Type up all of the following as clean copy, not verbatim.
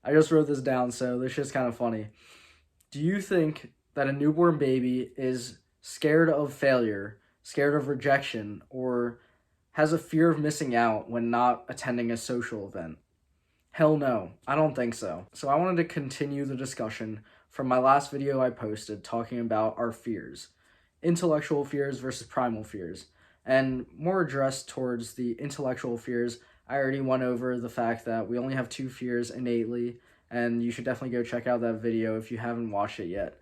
I just wrote this down, so this shit's kind of funny. Do you think that a newborn baby is scared of failure, scared of rejection, or has a fear of missing out when not attending a social event? Hell no, I don't think so. So I wanted to continue the discussion from my last video I posted talking about our fears, intellectual fears versus primal fears, and more addressed towards the intellectual fears. I already went over the fact that we only have two fears innately, and you should definitely go check out that video if you haven't watched it yet.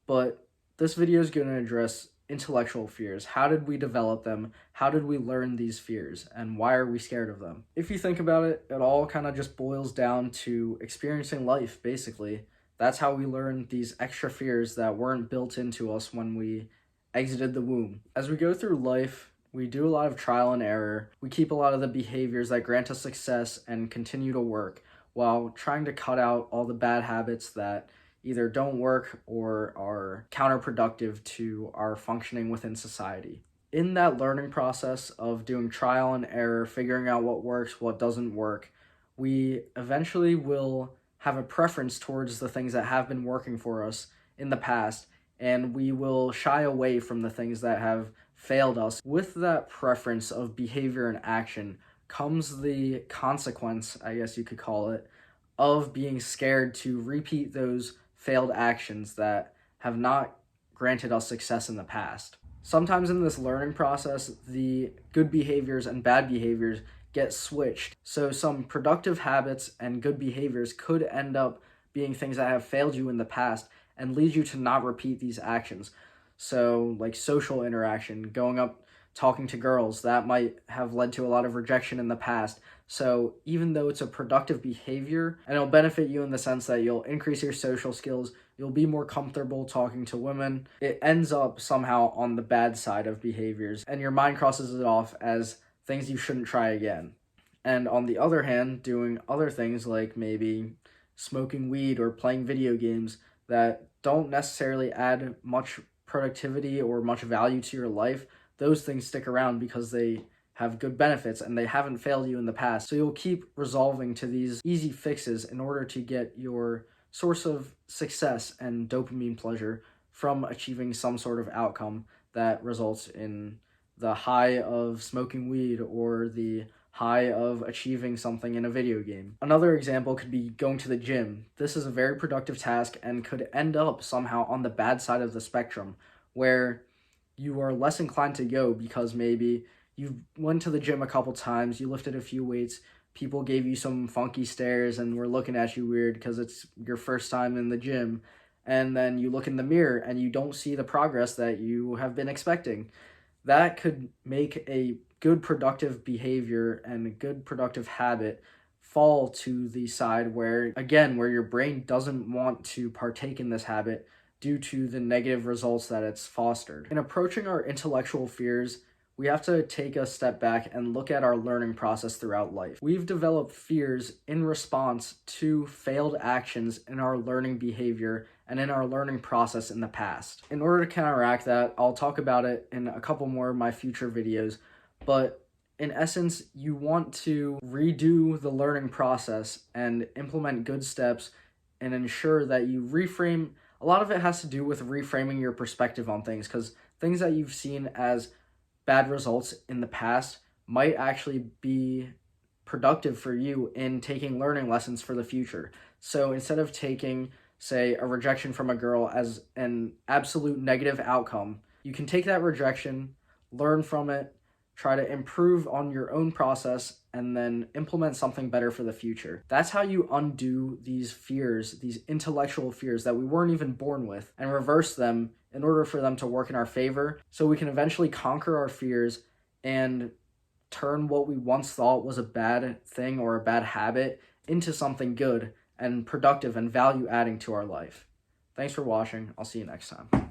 But this video is going to address intellectual fears. How did we develop them? How did we learn these fears? And why are we scared of them? If you think about it, it all kind of just boils down to experiencing life, basically. That's how we learn these extra fears that weren't built into us when we exited the womb. As we go through life, we do a lot of trial and error. We keep a lot of the behaviors that grant us success and continue to work while trying to cut out all the bad habits that either don't work or are counterproductive to our functioning within society. In that learning process of doing trial and error, figuring out what works, what doesn't work, we eventually will have a preference towards the things that have been working for us in the past, and we will shy away from the things that have failed us. With that preference of behavior and action comes the consequence, I guess you could call it, of being scared to repeat those failed actions that have not granted us success in the past. Sometimes in this learning process, the good behaviors and bad behaviors get switched. So some productive habits and good behaviors could end up being things that have failed you in the past and lead you to not repeat these actions. So like social interaction, going up, talking to girls, that might have led to a lot of rejection in the past. So even though it's a productive behavior and it'll benefit you in the sense that you'll increase your social skills, you'll be more comfortable talking to women, it ends up somehow on the bad side of behaviors and your mind crosses it off as things you shouldn't try again. And on the other hand, doing other things like maybe smoking weed or playing video games that don't necessarily add much productivity or much value to your life, those things stick around because they have good benefits and they haven't failed you in the past. So you'll keep resolving to these easy fixes in order to get your source of success and dopamine pleasure from achieving some sort of outcome that results in the high of smoking weed or the high of achieving something in a video game. Another example could be going to the gym. This is a very productive task and could end up somehow on the bad side of the spectrum, where you are less inclined to go because maybe you went to the gym a couple times, you lifted a few weights, people gave you some funky stares and were looking at you weird because it's your first time in the gym, and then you look in the mirror and you don't see the progress that you have been expecting. That could make a good productive behavior and a good productive habit fall to the side where, again, where your brain doesn't want to partake in this habit due to the negative results that it's fostered. In approaching our intellectual fears, we have to take a step back and look at our learning process throughout life. We've developed fears in response to failed actions in our learning behavior and in our learning process in the past. In order to counteract that, I'll talk about it in a couple more of my future videos, but in essence, you want to redo the learning process and implement good steps and ensure that you reframe. A lot of it has to do with reframing your perspective on things, because things that you've seen as bad results in the past might actually be productive for you in taking learning lessons for the future. So instead of taking, say, a rejection from a girl as an absolute negative outcome, you can take that rejection, learn from it, try to improve on your own process, and then implement something better for the future. That's how you undo these fears, these intellectual fears that we weren't even born with, and reverse them in order for them to work in our favor, so we can eventually conquer our fears and turn what we once thought was a bad thing or a bad habit into something good and productive and value-adding to our life. Thanks for watching. I'll see you next time.